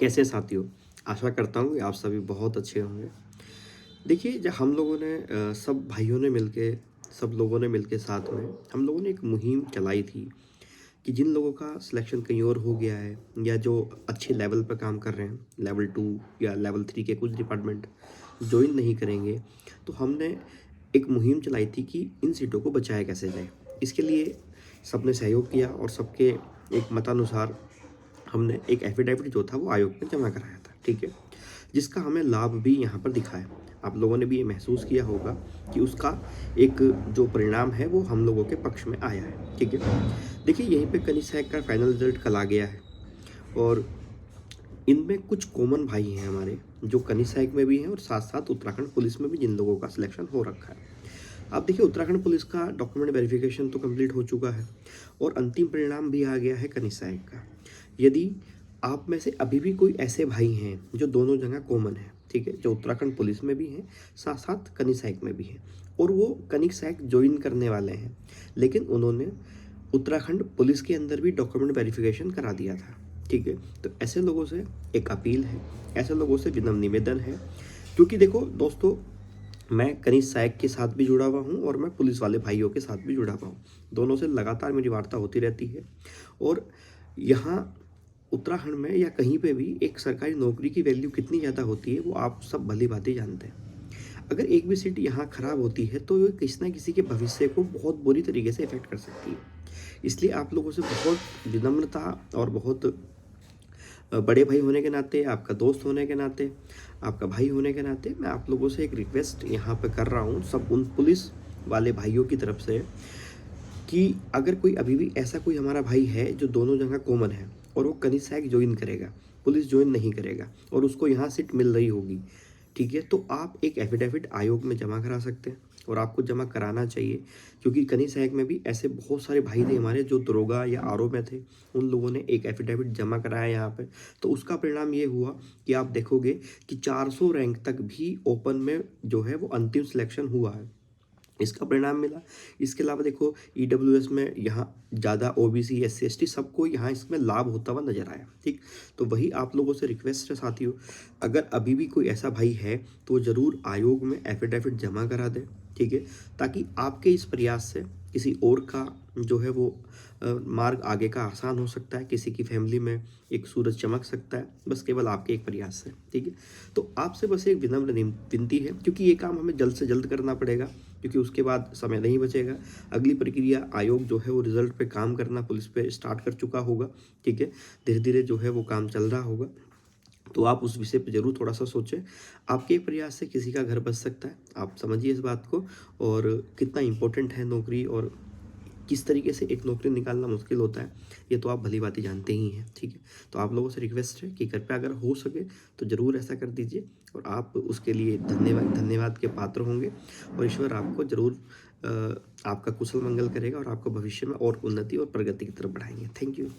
कैसे साथियों, आशा करता हूँ कि आप सभी बहुत अच्छे होंगे। देखिए, जब हम लोगों ने सब भाइयों ने मिलके सब लोगों ने मिलके साथ में हम लोगों ने एक मुहिम चलाई थी कि जिन लोगों का सिलेक्शन कहीं और हो गया है या जो अच्छे लेवल पर काम कर रहे हैं, लेवल 2 या लेवल 3 के कुछ डिपार्टमेंट जॉइन नहीं करेंगे, तो हमने एक मुहिम चलाई थी कि इन सीटों को बचाया कैसे जाए। इसके लिए सबने सहयोग किया और सबके एक मतानुसार हमने एक एफिडेविट जो था वो आयोग में जमा कराया था, ठीक है? जिसका हमें लाभ भी यहाँ पर दिखा है। आप लोगों ने भी ये महसूस किया होगा कि उसका एक जो परिणाम है वो हम लोगों के पक्ष में आया है, ठीक है? देखिए, यहीं पे कनिसैक का फाइनल रिजल्ट कल आ गया है और इनमें कुछ कॉमन भाई हैं हमारे जो कनिसैक में भी हैं और साथ-साथ उत्तराखंड पुलिस में भी जिन लोगों का सिलेक्शन हो रखा है। अब देखिए, उत्तराखंड पुलिस का डॉक्यूमेंट वेरिफिकेशन तो कंप्लीट हो चुका है और अंतिम परिणाम भी आ गया है कनिसैक का। यदि आप में से अभी भी कोई ऐसे भाई हैं जो दोनों जगह कॉमन है, ठीक है, जो उत्तराखंड पुलिस में भी हैं, साथ साथ कनिसैक में भी हैं और वो कनिसैक ज्वाइन करने वाले हैं, लेकिन उन्होंने उत्तराखंड पुलिस के अंदर भी डॉक्यूमेंट वेरिफिकेशन करा दिया था, ठीक है। तो ऐसे लोगों से एक अपील है, ऐसे लोगों से विनम्र निवेदन है, क्योंकि देखो दोस्तों, मैं कनिसैक के साथ भी जुड़ा हुआ हूँ और मैं पुलिस वाले भाइयों के साथ भी जुड़ा हुआ हूँ। दोनों से लगातार मेरी वार्ता होती रहती है और यहाँ उत्तराखंड में या कहीं पे भी एक सरकारी नौकरी की वैल्यू कितनी ज़्यादा होती है वो आप सब भली-भांति जानते हैं। अगर एक भी सीट यहाँ खराब होती है तो ये किसी न किसी के भविष्य को बहुत बुरी तरीके से इफ़ेक्ट कर सकती है। इसलिए आप लोगों से बहुत विनम्रता और बहुत बड़े भाई होने के नाते, आपका दोस्त होने के नाते, आपका भाई होने के नाते मैं आप लोगों से एक रिक्वेस्ट यहाँ पे कर रहा हूँ सब उन पुलिस वाले भाइयों की तरफ से कि अगर कोई अभी भी ऐसा कोई हमारा भाई है जो दोनों जगह कॉमन है और वो कनिसैक ज्वाइन करेगा, पुलिस ज्वाइन नहीं करेगा और उसको यहाँ सीट मिल रही होगी, ठीक है, तो आप एक एफिडेविट आयोग में जमा करा सकते हैं और आपको जमा कराना चाहिए, क्योंकि कनिसैक में भी ऐसे बहुत सारे भाई थे हमारे जो दरोगा या आरओ में थे। उन लोगों ने एक एफिडेविट जमा कराया यहाँ पे, तो उसका परिणाम ये हुआ कि आप देखोगे कि 400 रैंक तक भी ओपन में जो है वो अंतिम सिलेक्शन हुआ है, इसका परिणाम मिला। इसके अलावा देखो, ईडब्ल्यूएस में यहाँ ज़्यादा ओबीसी, एससी, एसटी सबको यहाँ इसमें लाभ होता हुआ नजर आया, ठीक। तो वही आप लोगों से रिक्वेस्ट है साथियों, अगर अभी भी कोई ऐसा भाई है तो ज़रूर आयोग में एफिडेविट जमा करा दे, ठीक है, ताकि आपके इस प्रयास से किसी और का जो है वो मार्ग आगे का आसान हो सकता है, किसी की फैमिली में एक सूरज चमक सकता है, बस केवल आपके एक प्रयास से, ठीक है। तो आपसे बस एक विनम्र विनती है, क्योंकि ये काम हमें जल्द से जल्द करना पड़ेगा, क्योंकि उसके बाद समय नहीं बचेगा। अगली प्रक्रिया आयोग जो है वो रिजल्ट पे काम करना पुलिस पे स्टार्ट कर चुका होगा, ठीक है, धीरे धीरे जो है वो काम चल रहा होगा। तो आप उस विषय पे ज़रूर थोड़ा सा सोचें, आपके एक प्रयास से किसी का घर बच सकता है, आप समझिए इस बात को, और कितना इम्पोर्टेंट है नौकरी और किस तरीके से एक नौकरी निकालना मुश्किल होता है, ये तो आप भली-भांति जानते ही हैं, ठीक है। तो आप लोगों से रिक्वेस्ट है कि कृपया अगर हो सके तो ज़रूर ऐसा कर दीजिए और आप उसके लिए धन्यवाद के पात्र होंगे और ईश्वर आपको ज़रूर आपका कुशल मंगल करेगा और आपको भविष्य में और उन्नति और प्रगति की तरफ बढ़ाएँगे। Thank you.